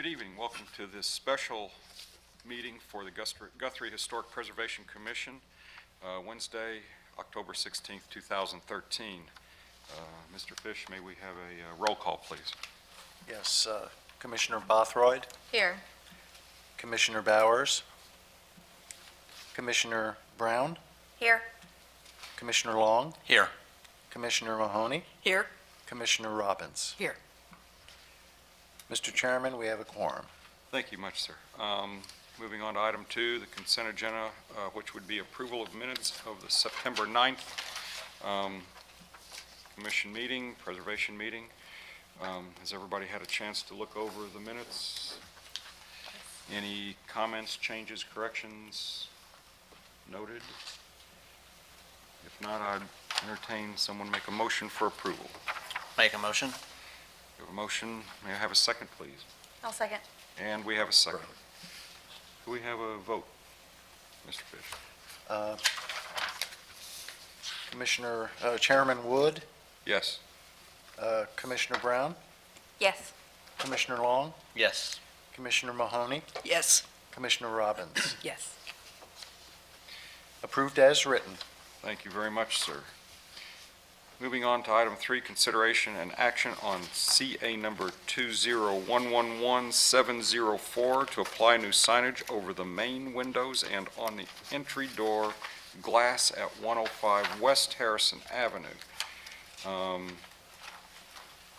Good evening. Welcome to this special meeting for the Guthrie Historic Preservation Commission, Wednesday, October 16th, 2013. Mr. Fish, may we have a roll call, please? Yes, Commissioner Bothroyd, Here. Commissioner Bowers, Commissioner Brown, Here. Commissioner Long, Here. Commissioner Mahoney, Here. Commissioner Robbins. Here. Mr. Chairman, we have a quorum. Thank you much, sir. Moving on to item 2, the consent agenda, which would be approval of minutes of the September 9th commission meeting, preservation meeting. Has everybody had a chance to look over the minutes? Any comments, changes, corrections noted? If not, I'd entertain someone make a motion for approval. Make a motion? We have a motion. May I have a second, please? I'll second. And we have a second. Do we have a vote, Mr. Fish? Chairman Wood, Yes. Commissioner Brown, Yes. Commissioner Long, Yes. Commissioner Mahoney, Yes. Commissioner Robbins. Yes. Approved as written. Thank you very much, sir. Moving on to item 3, consideration and action on CA number 20111-704 to apply new signage over the main windows and on the entry door glass at 105 West Harrison Avenue.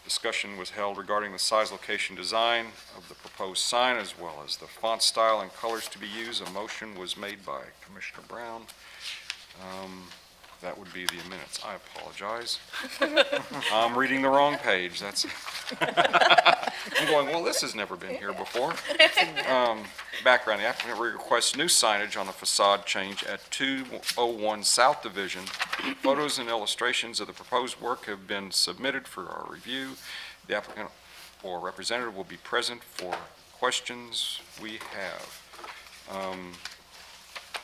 Discussion was held regarding the size, location, design of the proposed sign, as well as the font style and colors to be used. A motion was made by Commissioner Brown. That would be the minutes. I apologize. I'm reading the wrong page. That's. I'm going, well, this has never been here before. Background, the applicant requests new signage on the facade change at 201 South Division. Photos and illustrations of the proposed work have been submitted for our review. The applicant or representative will be present for questions we have.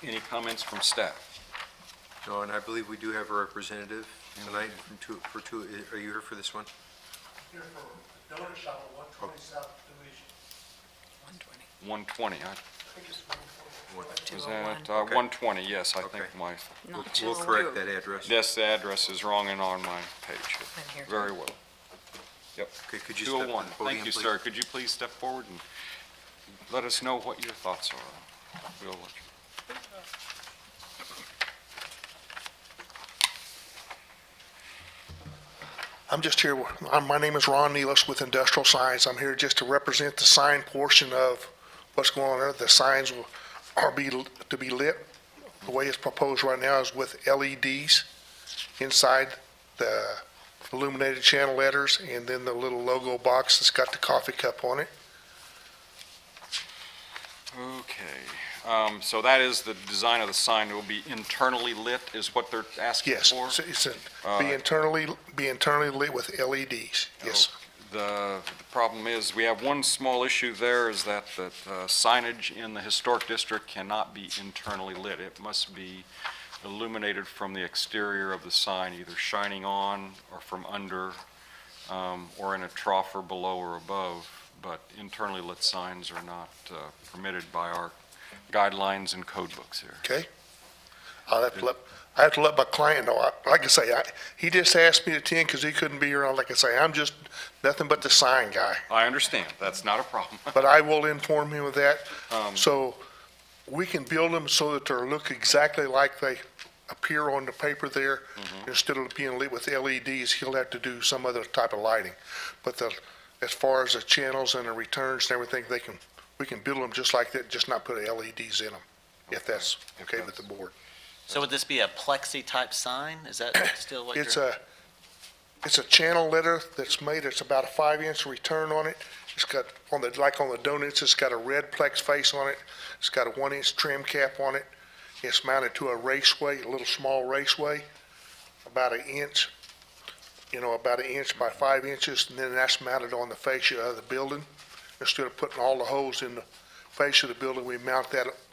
Any comments from staff? No, and I believe we do have a representative tonight from two. Are you here for this one? Here for the donut shop at 120 South Division. 120, I think it's 120. was that 120, yes, I think Okay. my, We'll correct that address. yes, the address is wrong and on my page. Very well. Yep. Okay, could you step to the 201, podium, thank you, please? sir. Could you please step forward and let us know what your thoughts are? We'll let you. I'm just here, my name is Ron Nealis with Industrial Signs. I'm here just to represent the sign portion of what's going on there. The signs are to be lit. The way it's proposed right now is with LEDs inside the illuminated channel letters and then the little logo box that's got the coffee cup on it. Okay, so that is the design of the sign. It will be internally lit, is what they're asking Yes, for? be internally lit with LEDs, yes. The problem is, we have one small issue there, is that the signage in the historic district cannot be internally lit. It must be illuminated from the exterior of the sign, either shining on or from under, or in a trough or below or above. But internally lit signs are not permitted by our guidelines and code books here. Okay. I have to let my client know. Like I say, he just asked me to attend because he couldn't be here. Like I say, I'm just nothing but the sign guy. I understand, that's not a problem. But I will inform him of that. So we can build them so that they look exactly like they appear on the paper there. Instead of being lit with LEDs, he'll have to do some other type of lighting. But as far as the channels and the returns and everything, we can build them just like that, just not put LEDs in them, if that's okay with the board. So would this be a plexi-type sign? Is that still what you're? It's a channel letter that's made, it's about a 5-inch return on it. It's got, like on the donuts, it's got a red Plex face on it. It's got a 1-inch trim cap on it. It's mounted to a raceway, a little small raceway, about an inch, about an inch by 5 inches, and then that's mounted on the fascia of the building. Instead of putting all the holes in the fascia of the building, we mount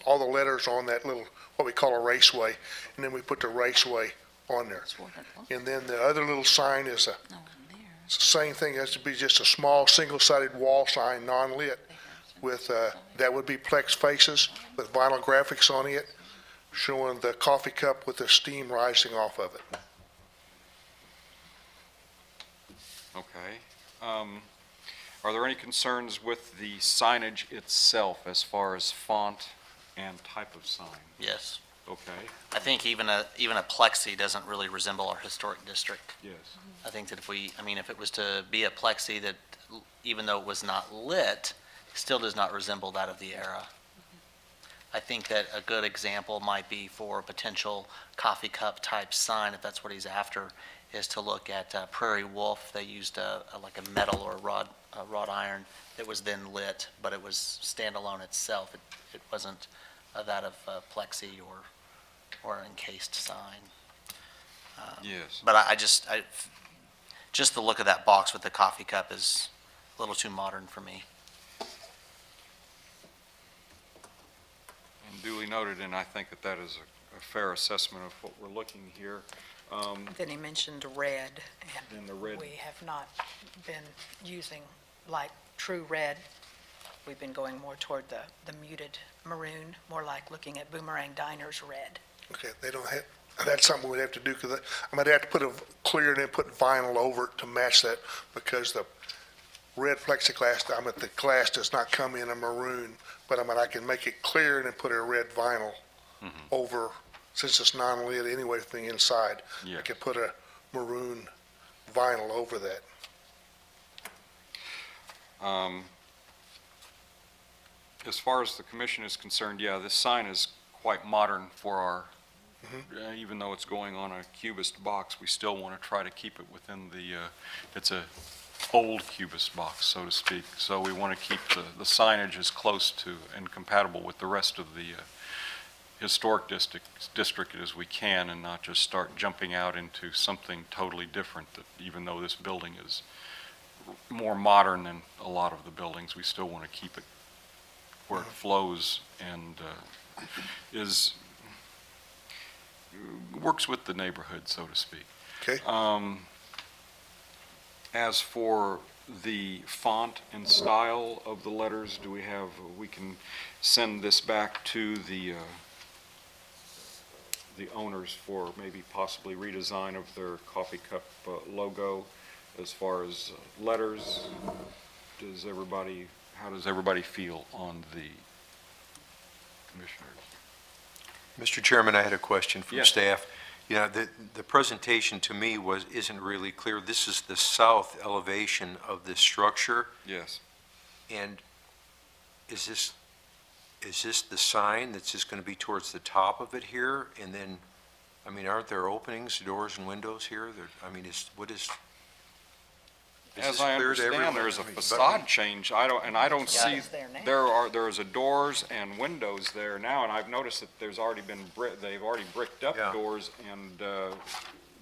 all the letters on that little, what we call a raceway, and then we put the raceway on there. And then the other little sign is it's the same thing, it has to be just a small single-sided wall sign, non-lit, with, that would be Plex faces with vinyl graphics on it, showing the coffee cup with the steam rising off of it. Okay. Are there any concerns with the signage itself as far as font and type of sign? Yes. Okay, I think even a plexi doesn't really resemble our historic district. yes. I think that if it was to be a plexi that, even though it was not lit, still does not resemble that of the era. I think that a good example might be for a potential coffee cup type sign, if that's what he's after, is to look at Prairie Wolf. They used like a metal or wrought iron that was then lit, but it was standalone itself. It wasn't that of plexi or encased sign. Yes. But just the look of that box with the coffee cup is a little too modern for me. And duly noted, and I think that that is a fair assessment of what we're looking here. Then he mentioned red, And and the red, we have not been using like true red. We've been going more toward the muted maroon, more like looking at Boomerang Diner's red. Okay, they don't have, that's something we'd have to do, because I might have to put a clear and then put vinyl over it to match that, because the red plexiglass, the glass does not come in a maroon, but I can make it clear and then put a red vinyl over, since it's non-lit anyway from the inside. I Yeah. could put a maroon vinyl over that. as far as the commission is concerned, yeah, this sign is quite modern for our, even though it's going on a cubist box, we still want to try to keep it within the, it's a old cubist box, so to speak. So we want to keep the signage as close to and compatible with the rest of the historic district as we can, and not just start jumping out into something totally different, that even though this building is more modern than a lot of the buildings, we still want to keep it where it flows and works with the neighborhood, so to speak. Okay? As for the font and style of the letters, we can send this back to the owners for maybe possibly redesign of their coffee cup logo as far as letters. How does everybody feel on the commissioners? Mr. Chairman, I had a question from Yes. staff. You know, the presentation to me isn't really clear. This is the south elevation of this structure, Yes. and is this the sign that's just going to be towards the top of it here? And then, aren't there openings, doors and windows here? Is As this I clear to everyone? understand, there's a But- facade change. I don't see, it's there now. there's a doors and windows there now, and I've noticed that there's already been, they've already bricked up Yeah. doors and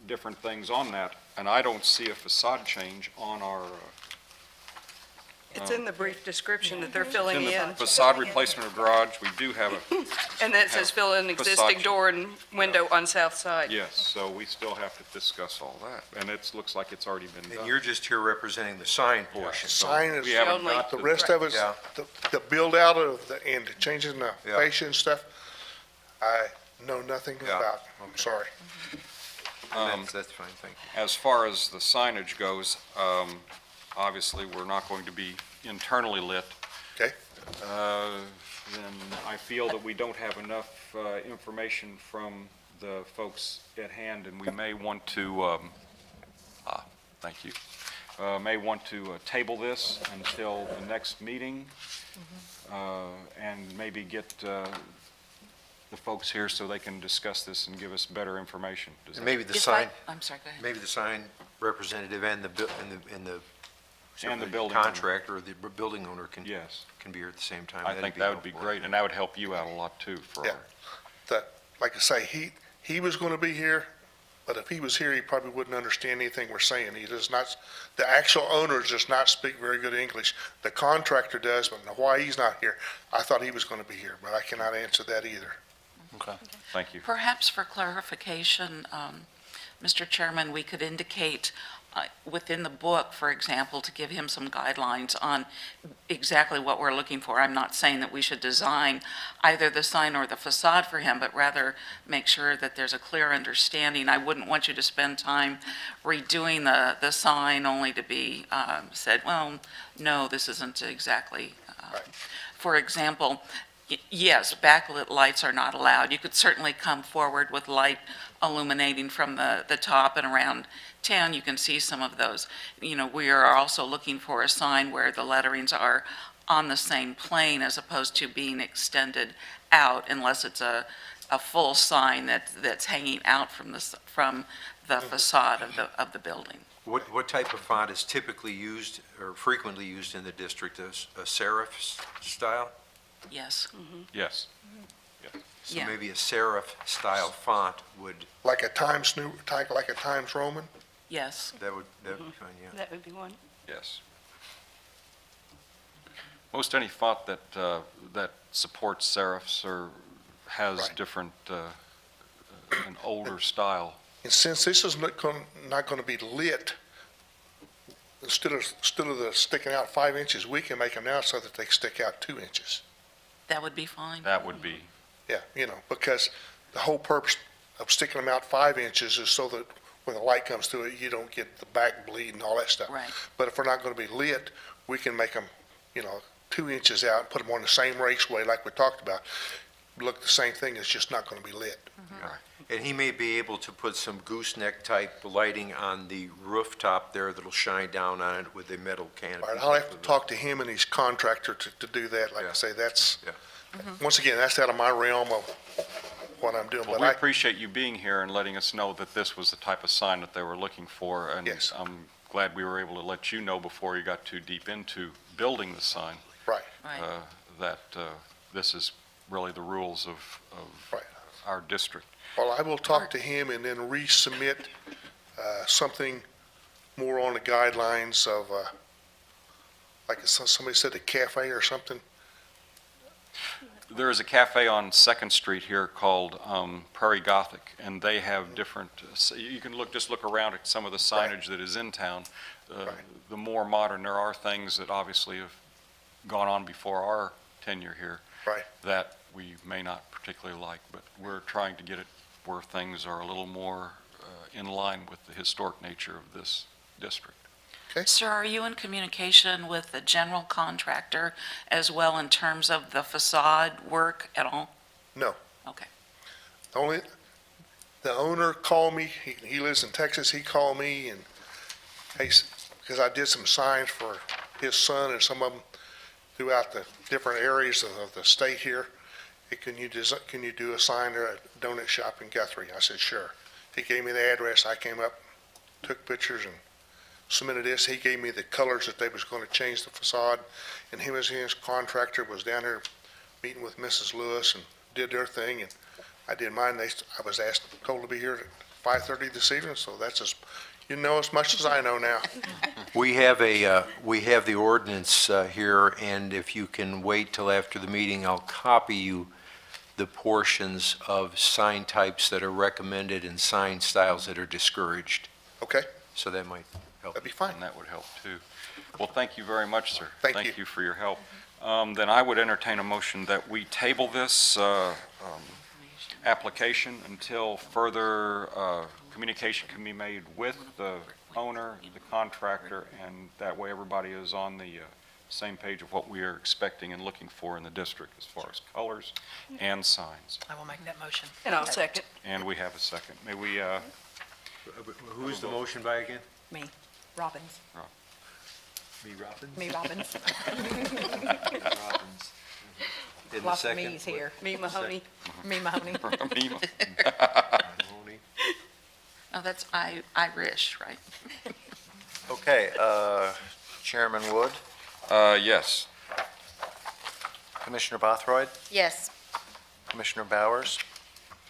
different things on that, and I don't see a facade change on our, It's in the brief description that they're in filling the in, facade replacement of garage. We do have a, and then it says fill in existing Facade. door and window on south side. yes, so we still have to discuss all that, and looks like it's already been And done. you're just here representing the sign portion. Sign is, We haven't Only- got the to rest of us, Yeah. the build out of the, and changing the Yeah. fascia and stuff, I know nothing Yeah. about. I'm Okay. sorry. That's fine, thank you. As far as the signage goes, obviously, we're not going to be internally lit. Okay. Then I feel that we don't have enough information from the folks at hand, and we may want to, thank you, may want to table this until the next meeting, and maybe get the folks here so they can discuss this and give us better information. Does And that- maybe the If I- sign, I'm sorry, go ahead. maybe the sign representative and the building owner. contractor or the building owner can be Yes, here at the same time. I That'd think that would be helpful. great, and that would help you out a lot too for Yeah. our. That, like I say, he was gonna be here, but if he was here, he probably wouldn't understand anything we're saying. He does not, the actual owner does not speak very good English. The contractor does, but why he's not here, I thought he was gonna be here, but I cannot answer that either. Okay, thank you. Perhaps for clarification, Mr. Chairman, we could indicate within the book, for example, to give him some guidelines on exactly what we're looking for. I'm not saying that we should design either the sign or the facade for him, but rather make sure that there's a clear understanding. I wouldn't want you to spend time redoing the sign only to be said, well, no, this isn't exactly. Right. For example, yes, backlit lights are not allowed. You could certainly come forward with light illuminating from the top and around town. You can see some of those. You know, we are also looking for a sign where the letterings are on the same plane as opposed to being extended out, unless it's a full sign that's hanging out from the facade of the building. What type of font is typically used or frequently used in the district? A serif style? Yes. Yes. So Yeah. maybe a serif style font would, Like a Times Roman? Yes. that would be fine, yeah. That would be one. Yes. Most any font that supports serifs or has Right. different, an older style. And since this is not going to be lit, instead of the sticking out 5 inches, we can make them now so that they stick out 2 inches. That would be fine. That would be, Yeah, because the whole purpose of sticking them out 5 inches is so that when the light comes through it, you don't get the back bleed and all that stuff. Right. But if we're not going to be lit, we can make them, 2 inches out, put them on the same raceway like we talked about. Look the same thing, it's just not going to be lit. And he may be able to put some gooseneck type lighting on the rooftop there that'll shine down on it with a metal canopy. All right, I'll have to talk to him and his contractor to do that. Like I Yeah. say, that's, Yeah. once again, that's out of my realm of what I'm doing. well, But we I, appreciate you being here and letting us know that this was the type of sign that they were looking for. And Yes. I'm glad we were able to let you know before you got too deep into building the sign, right, Right. that this is really the rules of right. our district. Well, I will talk to him and then resubmit something more on the guidelines of, like somebody said, a cafe or something. There is a cafe on Second Street here called Prairie Gothic, and they have different, you can just look around at some of the signage that is in town. Right. The more modern, there are things that obviously have gone on before our tenure here. Right. That we may not particularly like, but we're trying to get it where things are a little more in line with the historic nature of this district. Sir, are you in communication with the general contractor as well in terms of the facade work at all? No. Okay. The owner called me, he lives in Texas, he called me and, hey, because I did some signs for his son and some of them throughout the different areas of the state here. Hey, can you do a sign at a donut shop in Guthrie? I said, sure. He gave me the address, I came up, took pictures and submitted this. He gave me the colors that they was going to change the facade, and him as his contractor was down there meeting with Mrs. Lewis and did their thing, and I did mine. I was told to be here at 5:30 this evening, so that's as much as I know now. We have the ordinance here, and if you can wait till after the meeting, I'll copy you the portions of sign types that are recommended and sign styles that are discouraged. Okay, So that might help. that'd be fine. And that would help too. Well, thank you very much, sir. Thank Thank you. you for your help. Then I would entertain a motion that we table this application until further communication can be made with the owner, the contractor, and that way everybody is on the same page of what we are expecting and looking for in the district as far as colors and signs. I will make that motion. And I'll second. And we have a second. May we, Who's the motion by again? Me, Robbins. Me, Robbins? Me, Robbins. Robbins. In the Lots of second, me's here. Me, Mahoney. Me, Mahoney. Mahoney. Oh, that's Irish, right? Okay, Chairman Wood, yes. Commissioner Bothroyd, Yes. Commissioner Bowers,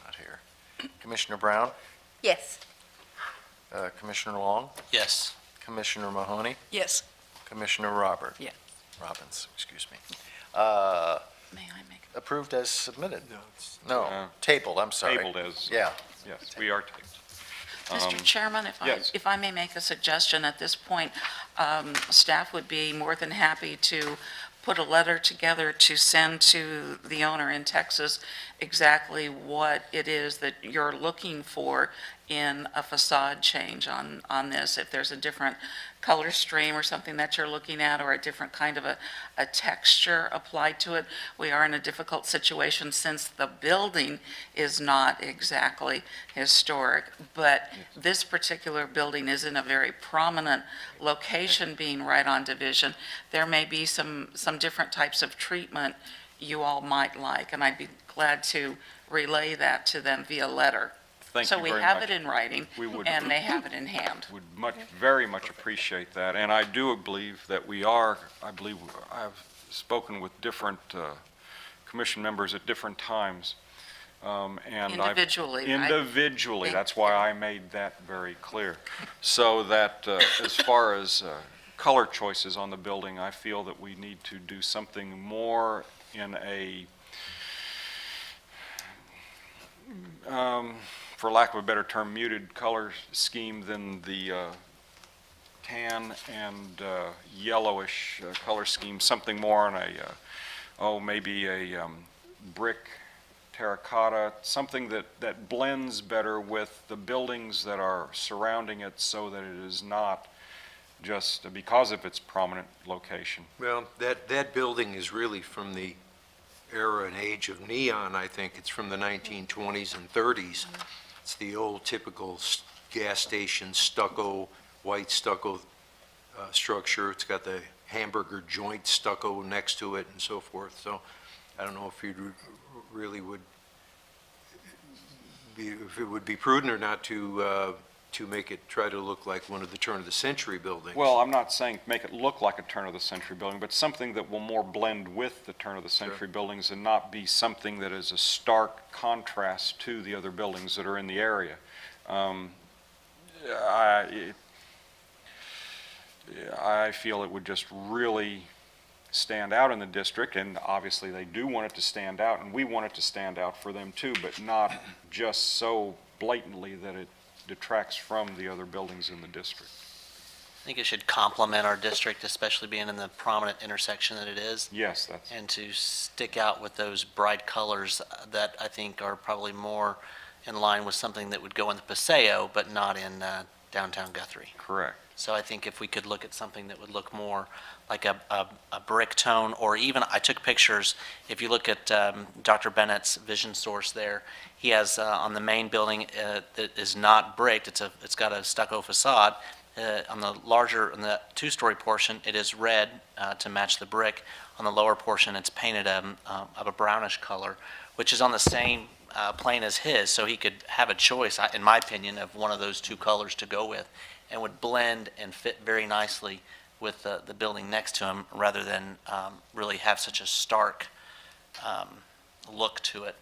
not here, Commissioner Brown, Yes. Commissioner Long, Yes. Commissioner Mahoney, Yes. Commissioner Roberts. Yes. Robbins, excuse me. May I make? Approved as submitted. Uh, No, tabled, I'm sorry. Tabled as, Yeah, yes, we are tabled. Mr. Chairman, yes. if I may make a suggestion at this point, staff would be more than happy to put a letter together to send to the owner in Texas exactly what it is that you're looking for in a facade change on this. If there's a different color stream or something that you're looking at, or a different kind of a texture applied to it. We are in a difficult situation since the building is not exactly historic, but this particular building is in a very prominent location, being right on Division. There may be some different types of treatment you all might like, and I'd be glad to relay that to them via letter. Thank So you we very have much. it in writing, We would. and they have it in hand. Would very much appreciate that, and I do believe that I believe I've spoken with different commission members at different times, and Individually, right? Individually, that's why I made that very clear. So that as far as color choices on the building, I feel that we need to do something more in a, for lack of a better term, muted color scheme than the tan and yellowish color scheme, something more on a, maybe a brick terracotta, something that blends better with the buildings that are surrounding it, so that it is not just because of its prominent location. Well, that building is really from the era and age of neon, I think. It's from the 1920s and 30s. It's the old typical gas station stucco, white stucco structure. It's got the hamburger joint stucco next to it and so forth. So I don't know if really would be, if it would be prudent or not to make it, try to look like one of the turn-of-the-century buildings. Well, I'm not saying make it look like a turn-of-the-century building, but something that will more blend with the turn-of-the-century buildings and not be something that is a stark contrast to the other buildings that are in the area. I feel it would just really stand out in the district, and obviously they do want it to stand out, and we want it to stand out for them too, but not just so blatantly that it detracts from the other buildings in the district. I think it should complement our district, especially being in the prominent intersection that it is, Yes, that's, and to stick out with those bright colors that I think are probably more in line with something that would go in the Paseo, but not in downtown Guthrie. correct. So I think if we could look at something that would look more like a brick tone, or even, I took pictures, if you look at Dr. Bennett's vision source there, he has on the main building that is not bricked, it's got a stucco facade. On the two-story portion, it is red to match the brick. On the lower portion, it's painted of a brownish color, which is on the same plane as his, so he could have a choice, in my opinion, of one of those two colors to go with, and would blend and fit very nicely with the building next to him, rather than really have such a stark look to it,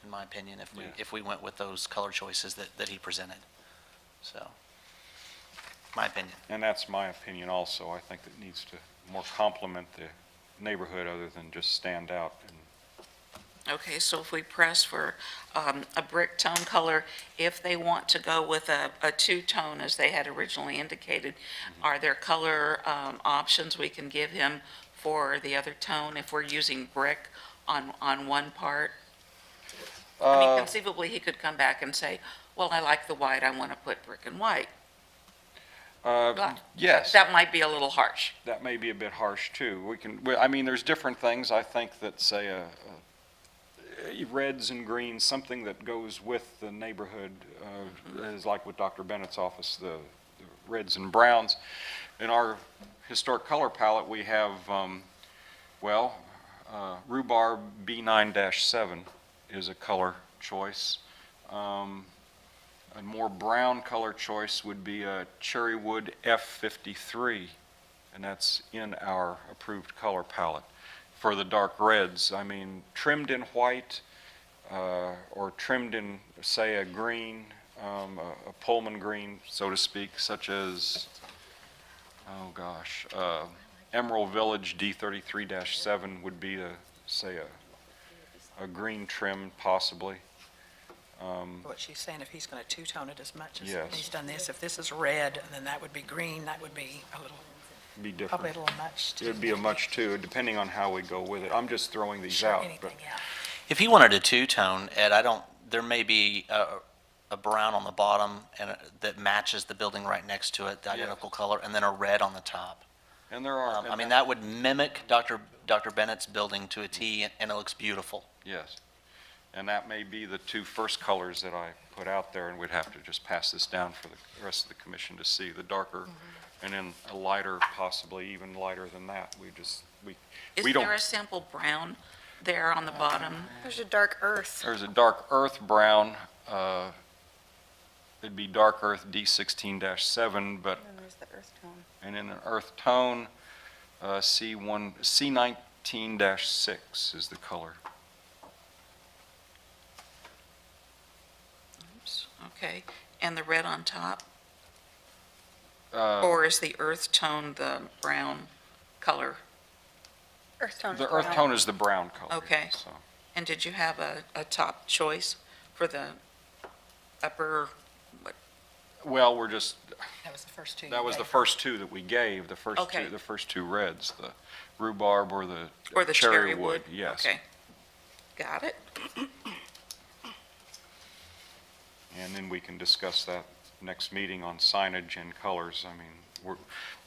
in my opinion, if we went with those color choices that he presented. So, my opinion. And that's my opinion also. I think it needs to more complement the neighborhood other than just stand out. Okay, so if we press for a brick tone color, if they want to go with a two-tone as they had originally indicated, are there color options we can give him for the other tone if we're using brick on one part? I mean, conceivably, he could come back and say, well, I like the white, I want to put brick and white. Yes. That might be a little harsh. That may be a bit harsh, too. I mean, there's different things, I think, that say reds and greens, something that goes with the neighborhood, is like with Dr. Bennett's office, the reds and browns. In our historic color palette, we have, rhubarb B9-7 is a color choice. A more brown color choice would be a cherrywood F53, and that's in our approved color palette. For the dark reds, I mean, trimmed in white or trimmed in, say, a green, a Pullman green, so to speak, such as, Emerald Village D33-7 would be, say, a green trim possibly. What she's saying, if he's going to two-tone it as much as Yes. he's done this, if this is red, then that would be green, that would be a little, Be probably a different. little much. to It'd be a much too, depending on how we go with it. I'm just throwing these Sure, out, but anything, yeah. If he wanted a two-tone, Ed, there may be a brown on the bottom and that matches the building right next to it, the identical color, and then a red on the top. and there are. I mean, that would mimic Dr. Bennett's building to a T, and it looks beautiful. Yes. And that may be the two first colors that I put out there, and we'd have to just pass this down for the rest of the commission to see, the darker, and then a lighter, possibly even lighter than that. Is we don't. there a sample brown there on the bottom? There's a dark earth. There's a dark earth brown, it'd be dark earth D16-7, but, And there's the earth tone. and in an earth tone, C19-6 is the color. Oops, okay. And the red on top? Uh, Or is the earth tone the brown color? Earth tone. The earth tone is the brown color. Okay. So, And did you have a top choice for the upper, well, we're just, That was the first two. you that was the gave. first two that we gave, the Okay. first two reds, the rhubarb or the or the cherry wood? Yes. Okay. Got it? And then we can discuss that next meeting on signage and colors. I mean,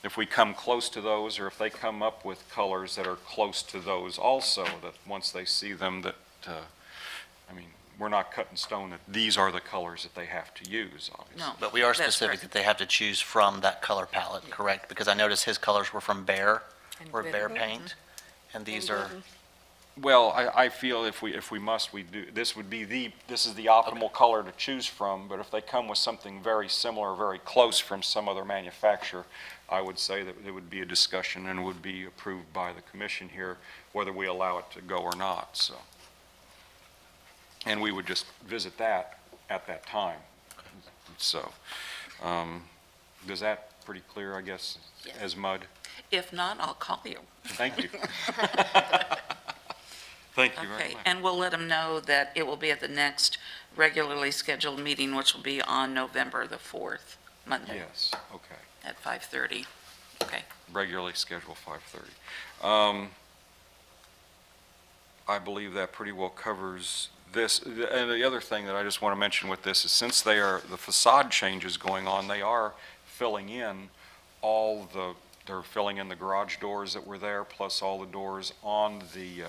if we come close to those, or if they come up with colors that are close to those also, that once they see them, that, I mean, we're not cut in stone that these are the colors that they have to use, obviously. No. But we are That's specific correct. that they have to choose from that color palette, correct? Because I noticed his colors were from Bear, And or Bear glitter. Paint, and these are, Well, I feel if we must, we do, this is the optimal color to choose from, but if they come with something very similar, very close from some other manufacturer, I would say that there would be a discussion and would be approved by the commission here, whether we allow it to go or not, so. And we would just visit that at that time. So, is that pretty clear, I guess, Yes. as mud? If not, I'll call you. Thank you. Thank you very Okay, much. and we'll let them know that it will be at the next regularly scheduled meeting, which will be on November the 4th, Monday, Yes, okay. at 5:30. Okay. Regularly scheduled 5:30. I believe that pretty well covers this. And the other thing that I just want to mention with this is since the facade changes going on, they are filling in they're filling in the garage doors that were there, plus all the doors on the,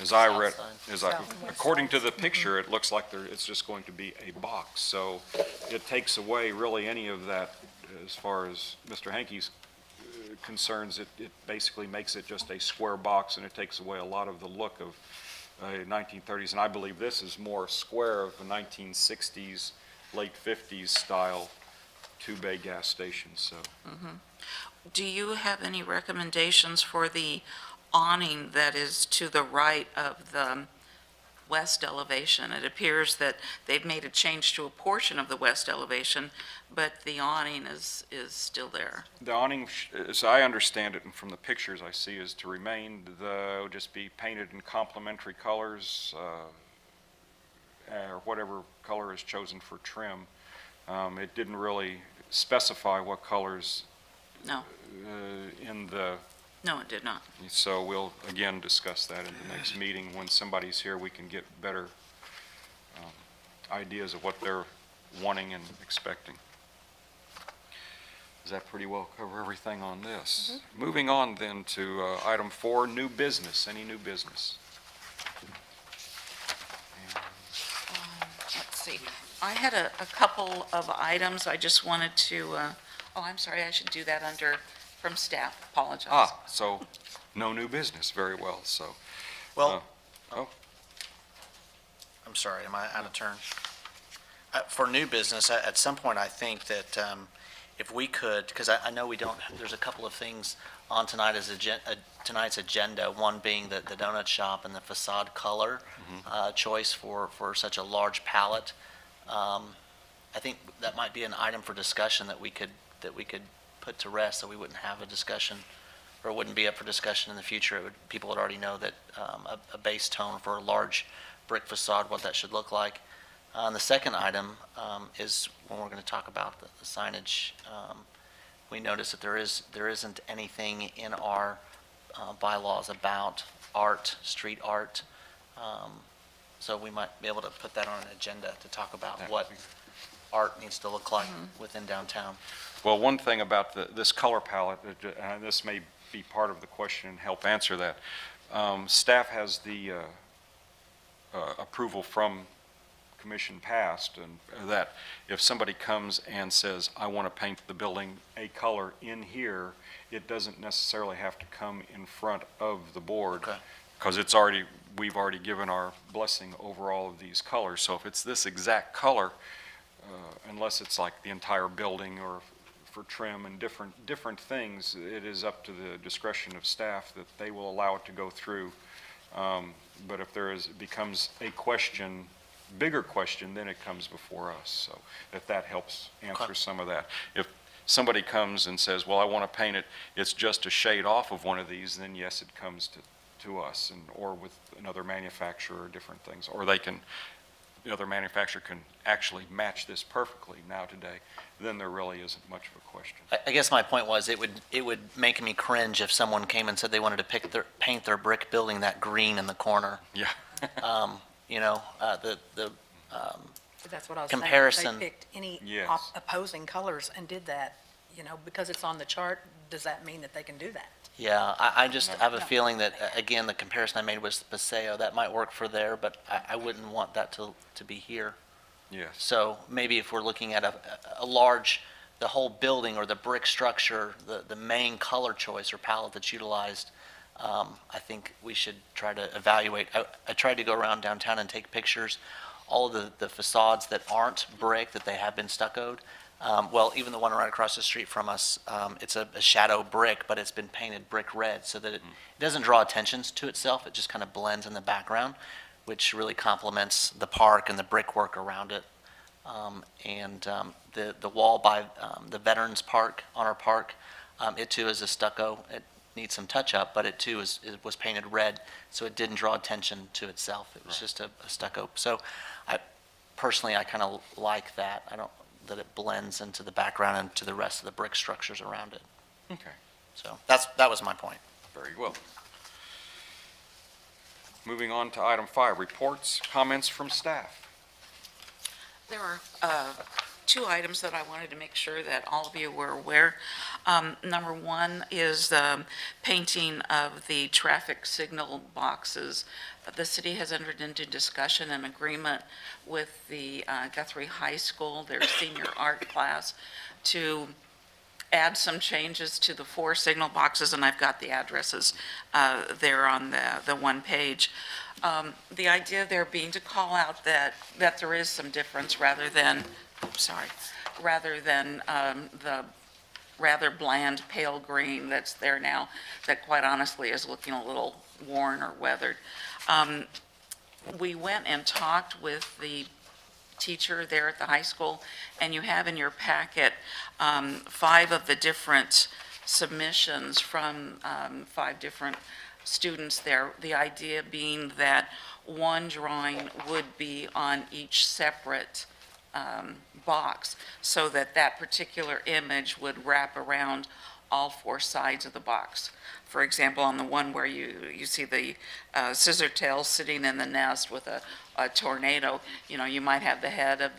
as I read, South according to the picture, it looks like it's just going to be a box. So it takes away really any of that, as far as Mr. Hankey's concerns, it basically makes it just a square box, and it takes away a lot of the look of 1930s. And I believe this is more square of the 1960s, late 50s style two-bay gas station, so. Do you have any recommendations for the awning that is to the right of the west elevation? It appears that they've made a change to a portion of the west elevation, but the awning is still there. The awning, as I understand it, and from the pictures I see, is to remain, just be painted in complementary colors, or whatever color is chosen for trim. It didn't really specify what colors No, no, it did not. so we'll again discuss that in the next meeting. When somebody's here, we can get better ideas of what they're wanting and expecting. Does that pretty well cover everything on this? Moving on then to item 4, new business. Any new business? Let's see. I had a couple of items I just wanted to, I'm sorry, I should do that from staff. Apologize. So no new business. Very well, so. well, Oh, I'm sorry, am I out of turn? For new business, at some point, I think that if we could, because I know we don't, there's a couple of things on tonight's agenda, one being the donut shop and the facade color choice for such a large palette. I think that might be an item for discussion that we could put to rest, so we wouldn't have a discussion, or it wouldn't be up for discussion in the future. People would already know that a base tone for a large brick facade, what that should look like. The second item is when we're going to talk about the signage. We notice that there isn't anything in our bylaws about art, street art. So we might be able to put that on an agenda to talk about what art needs to look like within downtown. Well, one thing about this color palette, and this may be part of the question and help answer that. Staff has the approval from commission passed, and that if somebody comes and says, I want to paint the building a color in here, it doesn't necessarily have to come in front of the board. Okay. Because we've already given our blessing over all of these colors. So if it's this exact color, unless it's like the entire building or for trim and different things, it is up to the discretion of staff that they will allow it to go through. But if it becomes a question, bigger question, then it comes before us. So if that helps answer Okay. some of that. If somebody comes and says, well, I want to paint it, it's just a shade off of one of these, then yes, it comes to us, or with another manufacturer or different things. Or the other manufacturer can actually match this perfectly now today, then there really isn't much of a question. I guess my point was, it would make me cringe if someone came and said they wanted to paint their brick building that green in the corner. Yeah. You know, That's what I was saying. Comparison. If they picked any Yes. opposing colors and did that, because it's on the chart, does that mean that they can do that? yeah, I just have a No. feeling that, again, the comparison I made was Paseo, that might work for there, but I wouldn't want that to be here. Yes. So maybe if we're looking at a large, the whole building or the brick structure, the main color choice or palette that's utilized, I think we should try to evaluate. I tried to go around downtown and take pictures. All of the facades that aren't brick, that they have been stuccoed, well, even the one right across the street from us, it's a shadow brick, but it's been painted brick red so that it doesn't draw attention to itself. It just kind of blends in the background, which really complements the park and the brickwork around it. The wall by the Veterans Park, on our park, it too is a stucco. It needs some touch-up, but it too it was painted red, so it didn't draw attention to itself. It was just a stucco. So personally, I kind of like that. That it blends into the background and to the rest of the brick structures around it. Okay, So that was my point. very well. Moving on to item 5, reports, comments from staff. There are two items that I wanted to make sure that all of you were aware. Number one is the painting of the traffic signal boxes. The city has entered into discussion and agreement with the Guthrie High School, their senior art class, to add some changes to the 4 signal boxes, and I've got the addresses there on the one page. The idea there being to call out that there is some difference rather than the rather bland pale green that's there now, that quite honestly is looking a little worn or weathered. We went and talked with the teacher there at the high school, and you have in your packet 5 of the different submissions from 5 different students there. The idea being that one drawing would be on each separate box, so that that particular image would wrap around all 4 sides of the box. For example, on the one where you see the scissor tail sitting in the nest with a tornado, you might have the head of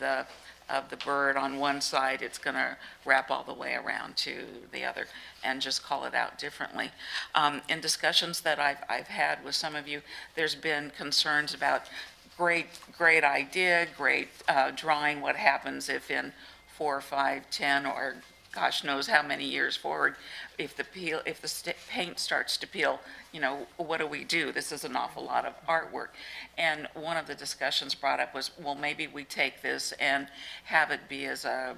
the bird on one side, it's going to wrap all the way around to the other, and just call it out differently. In discussions that I've had with some of you, there's been concerns about great idea, great drawing. What happens if in 4, 5, 10, or gosh knows how many years forward, if the paint starts to peel, what do we do? This is an awful lot of artwork. And one of the discussions brought up was, well, maybe we take this and have it be as a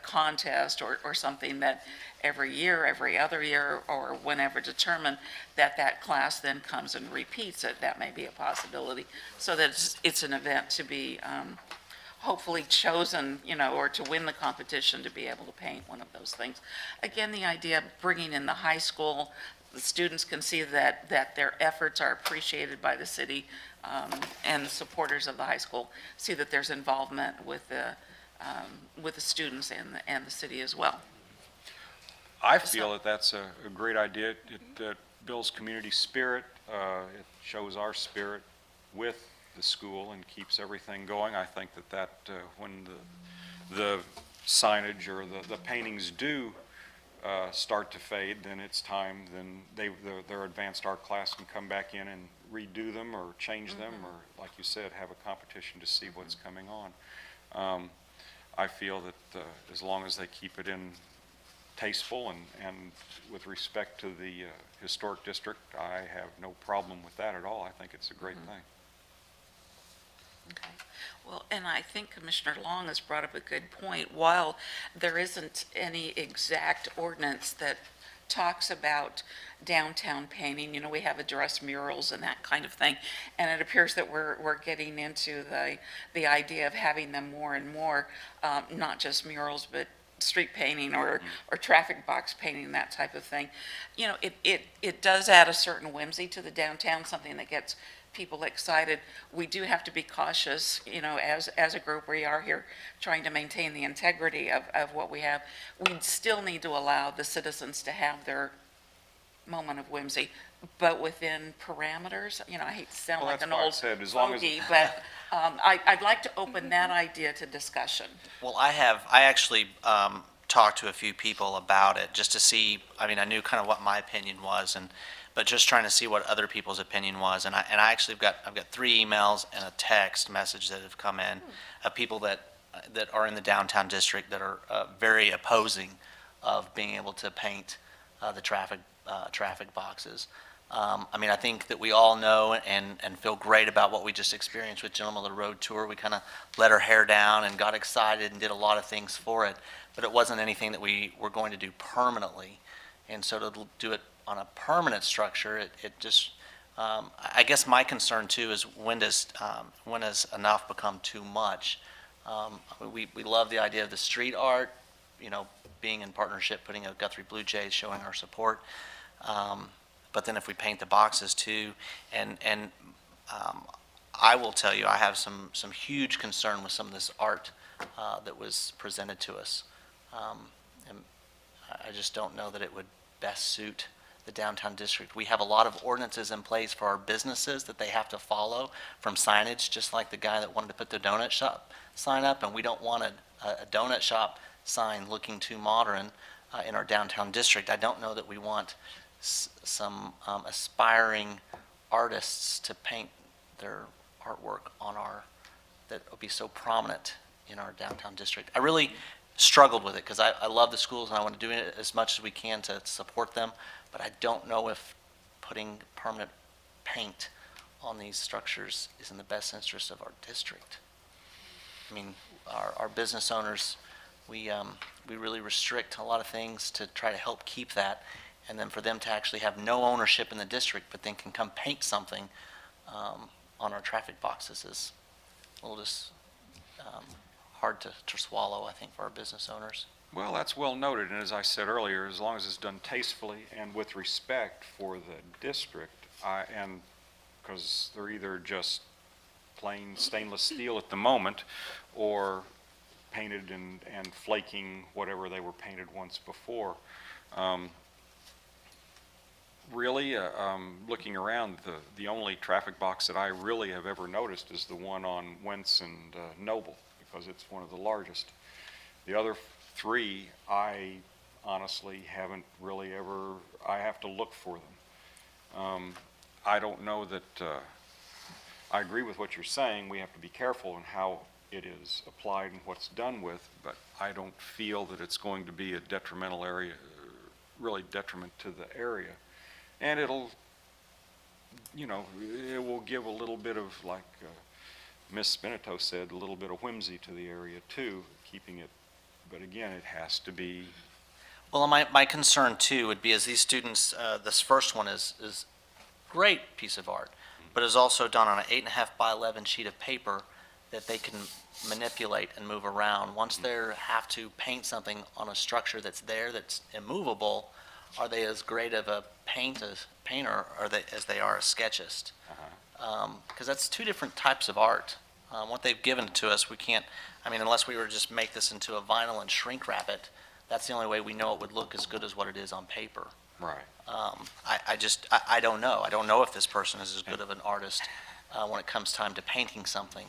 contest or something that every year, every other year, or whenever determined, that class then comes and repeats it. That may be a possibility, so that it's an event to be hopefully chosen, or to win the competition, to be able to paint one of those things. Again, the idea of bringing in the high school, the students can see that their efforts are appreciated by the city, and the supporters of the high school see that there's involvement with the students and the city as well. I feel that that's a great idea. It builds community spirit. It shows our spirit with the school and keeps everything going. I think that when the signage or the paintings do start to fade, then it's time, then their advanced art class can come back in and redo them or change them, or, like you said, have a competition to see what's coming on. I feel that as long as they keep it in tasteful and with respect to the historic district, I have no problem with that at all. I think it's a great thing. Okay. Well, and I think Commissioner Long has brought up a good point. While there isn't any exact ordinance that talks about downtown painting, we have addressed murals and that kind of thing, and it appears that we're getting into the idea of having them more and more, not just murals, but street painting or traffic box painting, that type of thing. It does add a certain whimsy to the downtown, something that gets people excited. We do have to be cautious, as a group, we are here trying to maintain the integrity of what we have. We still need to allow the citizens to have their moment of whimsy, but within parameters. I hate to sound Well, like that's an why I old said, as long as- fogey, but I'd like to open that idea to discussion. Well, I actually talked to a few people about it, just to see, I knew kind of what my opinion was, but just trying to see what other people's opinion was. And I actually I've got 3 emails and a text message that have come in of people that are in the downtown district that are very opposing of being able to paint the traffic boxes. I think that we all know and feel great about what we just experienced with Gentlemen of the Road Tour. We kind of let our hair down and got excited and did a lot of things for it, but it wasn't anything that we were going to do permanently. And so to do it on a permanent structure, it just, I guess my concern too is when does enough become too much? We love the idea of the street art, being in partnership, putting a Guthrie Blue Jays, showing our support. But then if we paint the boxes too, and I will tell you, I have some huge concern with some of this art that was presented to us. And I just don't know that it would best suit the downtown district. We have a lot of ordinances in place for our businesses that they have to follow, from signage, just like the guy that wanted to put the donut shop sign up, and we don't want a donut shop sign looking too modern in our downtown district. I don't know that we want some aspiring artists to paint their artwork that will be so prominent in our downtown district. I really struggled with it because I love the schools and I want to do it as much as we can to support them, but I don't know if putting permanent paint on these structures is in the best interest of our district. Our business owners, we really restrict a lot of things to try to help keep that, and then for them to actually have no ownership in the district, but then can come paint something on our traffic boxes is a little just hard to swallow, I think, for our business owners. Well, that's well noted, and as I said earlier, as long as it's done tastefully and with respect for the district, and because they're either just plain stainless steel at the moment, or painted and flaking whatever they were painted once before. Really, looking around, the only traffic box that I really have ever noticed is the one on Wentz and Noble, because it's one of the largest. The other 3, I honestly haven't really ever, I have to look for them. I don't know that, I agree with what you're saying, we have to be careful in how it is applied and what's done with, but I don't feel that it's going to be a detrimental area, really detriment to the area. And it'll, it will give a little bit of, like Ms. Spinito said, a little bit of whimsy to the area too, keeping it, but again, it has to be. Well, my concern too would be as these students, this first one is great piece of art, but is also done on an 8.5 by 11 sheet of paper that they can manipulate and move around. Once they have to paint something on a structure that's there, that's immovable, are they as great of a painter as they are a sketchist? Because that's two different types of art. What they've given to us, we can't, I mean, unless we were to just make this into a vinyl and shrink wrap it, that's the only way we know it would look as good as what it is on paper. Right. I don't know. I don't know if this person is as good of an artist when it comes time to painting something.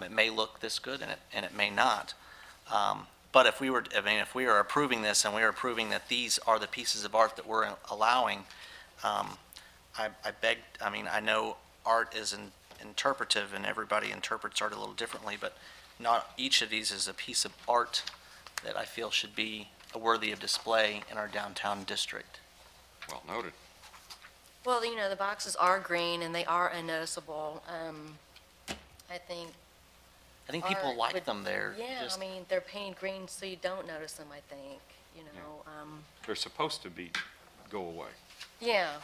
It may look this good and it may not. But if we are approving this and we are approving that these are the pieces of art that we're allowing, I know art is interpretive and everybody interprets art a little differently, but not each of these is a piece of art that I feel should be worthy of display in our downtown district. Well noted. Well, the boxes are green and they are unnoticeable. I think, people Art like would- them there. yeah, just- I mean, they're painted green so you don't notice them, I think, They're supposed to go away. yeah.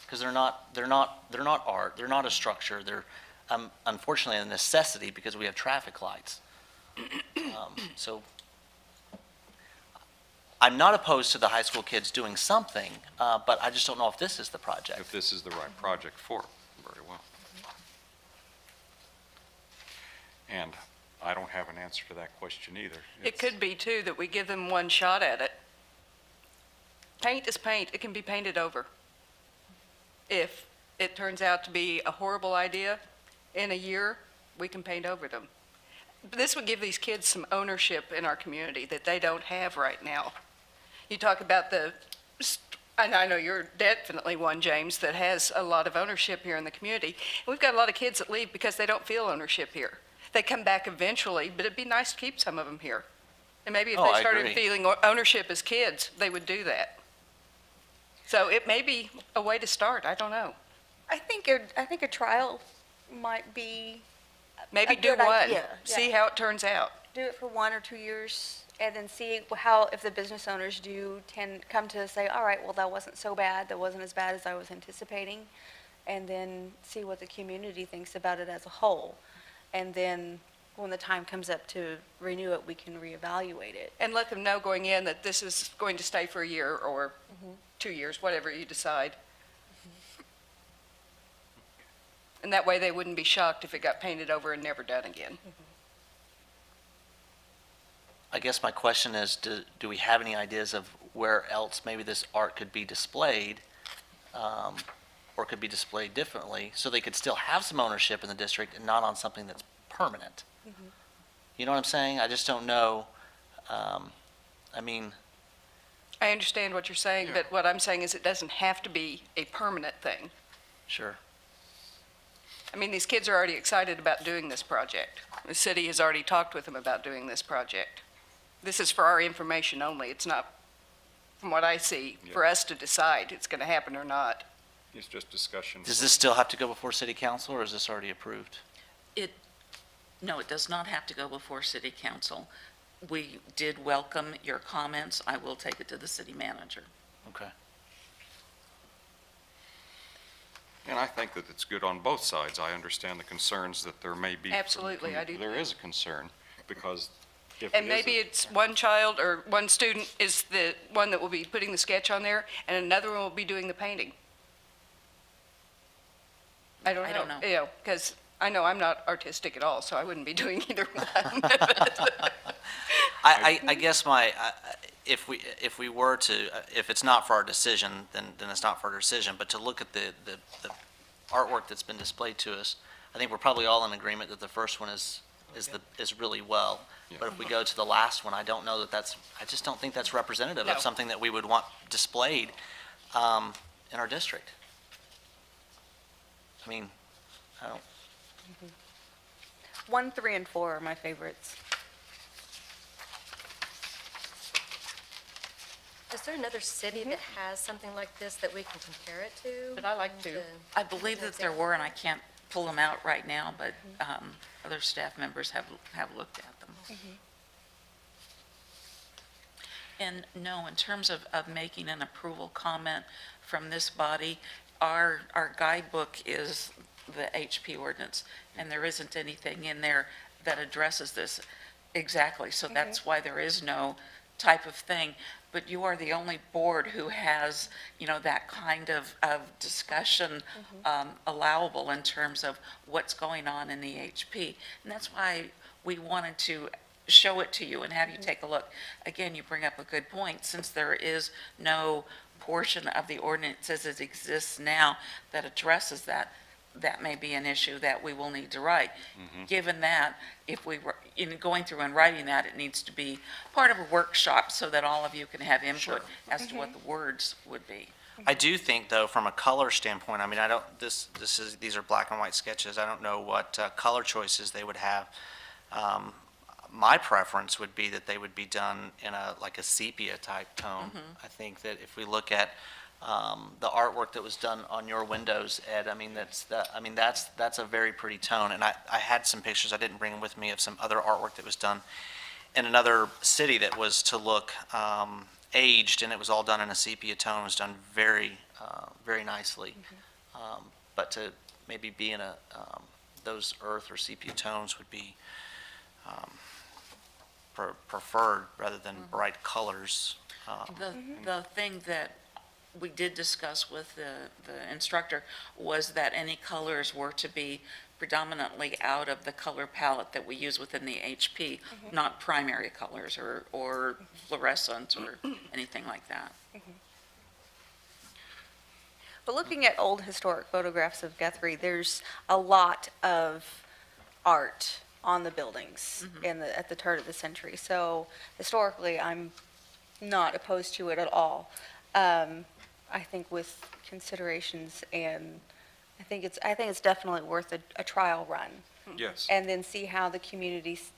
Because they're not art, they're not a structure, they're unfortunately a necessity because we have traffic lights. So I'm not opposed to the high school kids doing something, but I just don't know if this is the project. If this is the right project for it, very well. And I don't have an answer to that question either. It could be, too, that we give them one shot at it. Paint is paint. It can be painted over. If it turns out to be a horrible idea, in a year, we can paint over them. This would give these kids some ownership in our community that they don't have right now. You talk about and I know you're definitely one, James, that has a lot of ownership here in the community. We've got a lot of kids that leave because they don't feel ownership here. They come back eventually, but it'd be nice to keep some of them here. And maybe if Oh, they I started agree. feeling ownership as kids, they would do that. So it may be a way to start, I don't know. I think a trial might be, Maybe A do good one, idea, see yeah. how it turns out. do it for 1 or 2 years, and then see if the business owners do come to say, all right, well, that wasn't so bad, that wasn't as bad as I was anticipating, and then see what the community thinks about it as a whole. And then when the time comes up to renew it, we can reevaluate it. And let them know going in that this is going to stay for a year or 2 years, whatever you decide. And that way they wouldn't be shocked if it got painted over and never done again. I guess my question is, do we have any ideas of where else maybe this art could be displayed, or could be displayed differently, so they could still have some ownership in the district and not on something that's permanent? You know what I'm saying? I just don't know. I understand what you're saying, Yeah. but what I'm saying is it doesn't have to be a permanent thing. Sure. I mean, these kids are already excited about doing this project. The city has already talked with them about doing this project. This is for our information only. It's not, from what I see, for us to decide it's going to happen or not. It's just discussion. Does this still have to go before city council, or is this already approved? No, it does not have to go before city council. We did welcome your comments. I will take it to the city manager. Okay. And I think that it's good on both sides. I understand the concerns that there may be. Absolutely, I do. There is a concern, because if And it maybe isn't- it's one child or one student is the one that will be putting the sketch on there, and another one will be doing the painting. I don't know. I don't know. Because I know I'm not artistic at all, so I wouldn't be doing either one. I guess if we were to, if it's not for our decision, then it's not for our decision, but to look at the artwork that's been displayed to us, I think we're probably all in agreement that the first one is really well. Yeah. But if we go to the last one, I don't know I just don't think that's representative No. of something that we would want displayed in our district. I mean, I don't, 1, 3, and 4 are my favorites. Is there another city that has something like this that we can compare it to? But I like to. I believe that there were, and I can't pull them out right now, but other staff members have looked at them. And no, in terms of making an approval comment from this body, our guidebook is the HP ordinance, and there isn't anything in there that addresses this exactly. So that's why there is no type of thing, but you are the only board who has, that kind of discussion allowable in terms of what's going on in the HP. And that's why we wanted to show it to you and have you take a look. Again, you bring up a good point, since there is no portion of the ordinance as it exists now that addresses that, that may be an issue that we will need to write. Given that, if we were, in going through and writing that, it needs to be part of a workshop so that all of you can have input as to what the words would be. I do think, though, from a color standpoint, I mean, I don't, these are black and white sketches. I don't know what color choices they would have. My preference would be that they would be done in like a sepia type tone. I think that if we look at the artwork that was done on your windows, Ed, I mean, that's a very pretty tone. And I had some pictures, I didn't bring them with me, of some other artwork that was done in another city that was to look aged, and it was all done in a sepia tone. It was done very, very nicely. But to maybe be in those earth or sepia tones would be preferred rather than bright colors. The thing that we did discuss with the instructor was that any colors were to be predominantly out of the color palette that we use within the HP, not primary colors or fluorescents or anything like that. But looking at old historic photographs of Guthrie, there's a lot of art on the buildings at the turn of the century. So historically, I'm not opposed to it at all. I think with considerations, and I think it's definitely worth a trial run. Yes. And then see how the communities,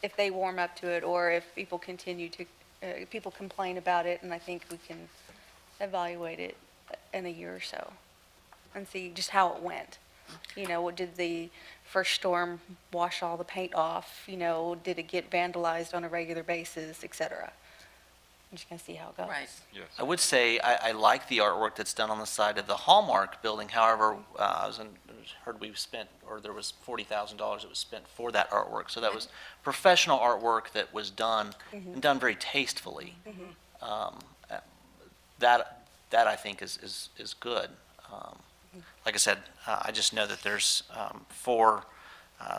if they warm up to it, or if people continue to, people complain about it, and I think we can evaluate it in a year or so and see just how it went. Did the first storm wash all the paint off? Did it get vandalized on a regular basis, et cetera? I'm just going to see how it goes. Right. Yes. I would say I like the artwork that's done on the side of the Hallmark building. However, heard we spent, or there was $40,000 that was spent for that artwork. So that was professional artwork that was done and done very tastefully. That I think is good. Like I said, I just know that there's 4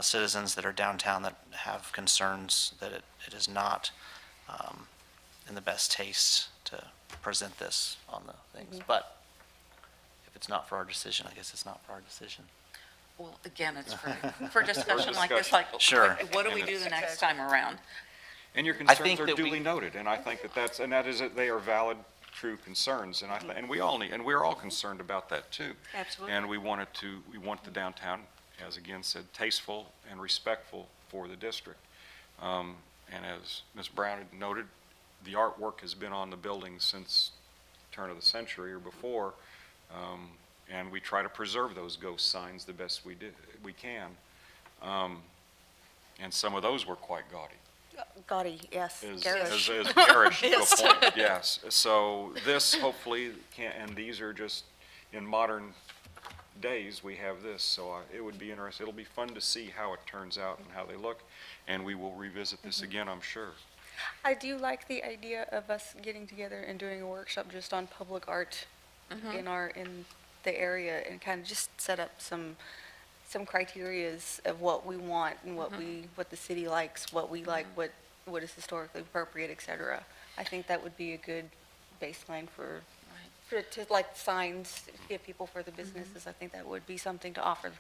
citizens that are downtown that have concerns that it is not in the best taste to present this on the things. But if it's not for our decision, I guess it's not for our decision. Well, again, it's for discussion like this, like, Sure. what do we do the next time around? And your I concerns think are that duly noted, and I think they are valid, true concerns, and and we all need, and we're all concerned about that too. Absolutely. And we want the downtown, as again said, tasteful and respectful for the district. And as Ms. Brown had noted, the artwork has been on the building since turn of the century or before, and we try to preserve those ghost signs the best we can. And some of those were quite gaudy. Gaudy, yes. Is Garish. garish to a point, yes. So this hopefully and these are just, in modern days, we have this, so it would be interesting. It'll be fun to see how it turns out and how they look, and we will revisit this again, I'm sure. I do like the idea of us getting together and doing a workshop just on public art in the area, and kind of just set up some criterias of what we want and what the city likes, what we like, what is historically appropriate, et cetera. I think that would be a good baseline for like signs, give people for the businesses. I think that would be something to offer.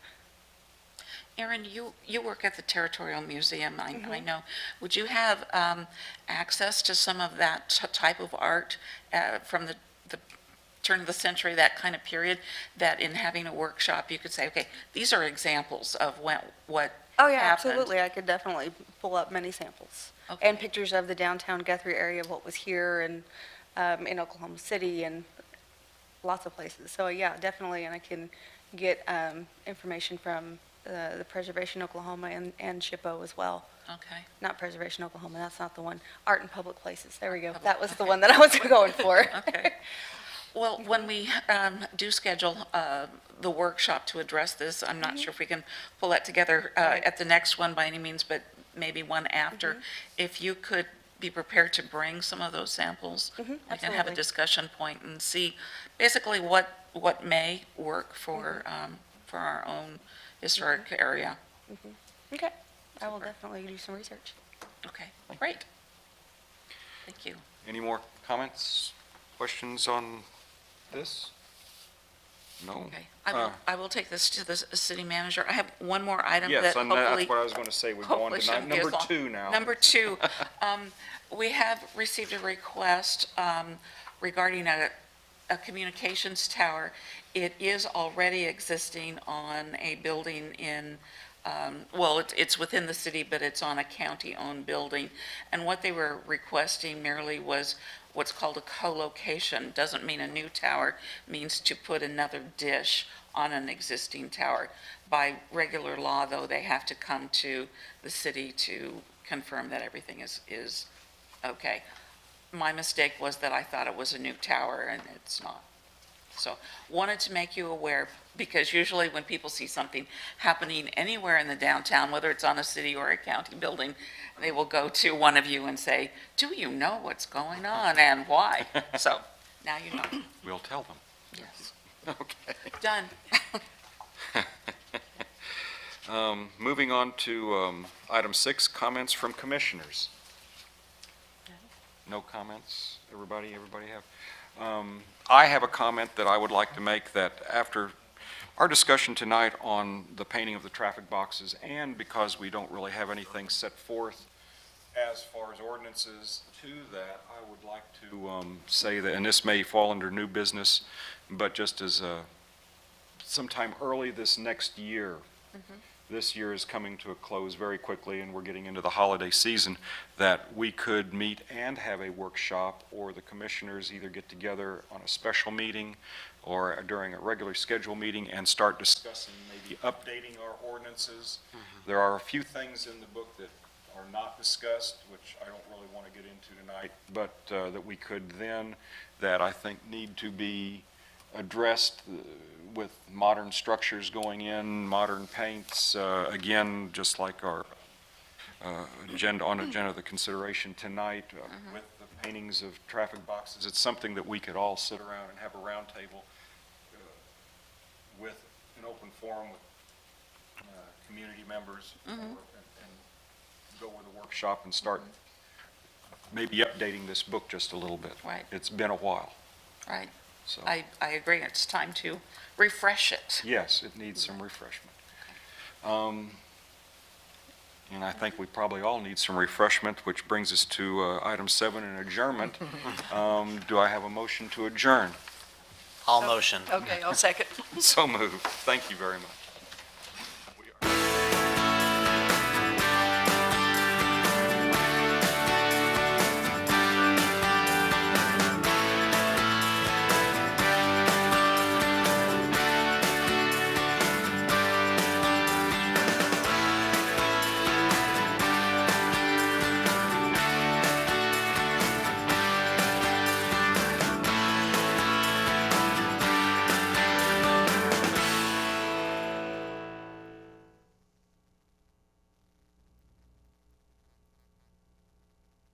Erin, you work at the Territorial Museum, I know. Would you have access to some of that type of art from the turn of the century, that kind of period, that in having a workshop, you could say, okay, these are examples of what Oh, yeah, happened? absolutely. I could definitely pull up many samples. Okay. And pictures of the downtown Guthrie area, of what was here, and in Oklahoma City, and lots of places. So, yeah, definitely, and I can get information from the Preservation Oklahoma and SHPO as well. Okay. Not Preservation Oklahoma, that's not the one. Art in Public Places, there we go. That was the one that I was going for. Okay. Well, when we do schedule the workshop to address this, I'm not sure if we can pull that together at the next one by any means, but maybe one after. If you could be prepared to bring some of those samples. We can have a absolutely. discussion point and see basically what may work for our own historic area. Okay, I will definitely do some research. Okay, great. Thank you. Any more comments, questions on this? No? Okay, I will take this to the city manager. I have one more item that Yes, and hopefully. that's what I was going to say. We go on hopefully to shouldn't be as number long. 2 now. Number 2, we have received a request regarding a communications tower. It is already existing on a building in, well, it's within the city, but it's on a county-owned building. And what they were requesting merely was what's called a co-location. Doesn't mean a new tower, means to put another dish on an existing tower. By regular law, though, they have to come to the city to confirm that everything is okay. My mistake was that I thought it was a new tower, and it's not. So, wanted to make you aware, because usually when people see something happening anywhere in the downtown, whether it's on a city or a county building, they will go to one of you and say, do you know what's going on and why? So, now you know. We'll tell them. Yes. Okay. Done. Moving on to item 6, comments from commissioners. No comments? Everybody have? I have a comment that I would like to make, that after our discussion tonight on the painting of the traffic boxes, and because we don't really have anything set forth as far as ordinances to that, I would like to say that, and this may fall under new business, but just as sometime early this next year, this year is coming to a close very quickly, and we're getting into the holiday season, that we could meet and have a workshop, or the commissioners either get together on a special meeting or during a regular scheduled meeting and start discussing, maybe updating our ordinances. There are a few things in the book that are not discussed, which I don't really want to get into tonight, but that we could then, that I think need to be addressed with modern structures going in, modern paints, again, just like our agenda, the consideration tonight, with the paintings of traffic boxes. It's something that we could all sit around and have a round table with an open forum with community members, and go with a workshop and start maybe updating this book just a little bit. Right. It's been a while, Right. so. I agree. It's time to refresh it. Yes, it needs some refreshment. And I think we probably all need some refreshment, which brings us to item 7, an adjournment. Do I have a motion to adjourn? All motion. Okay, I'll second. So moved. Thank you very much.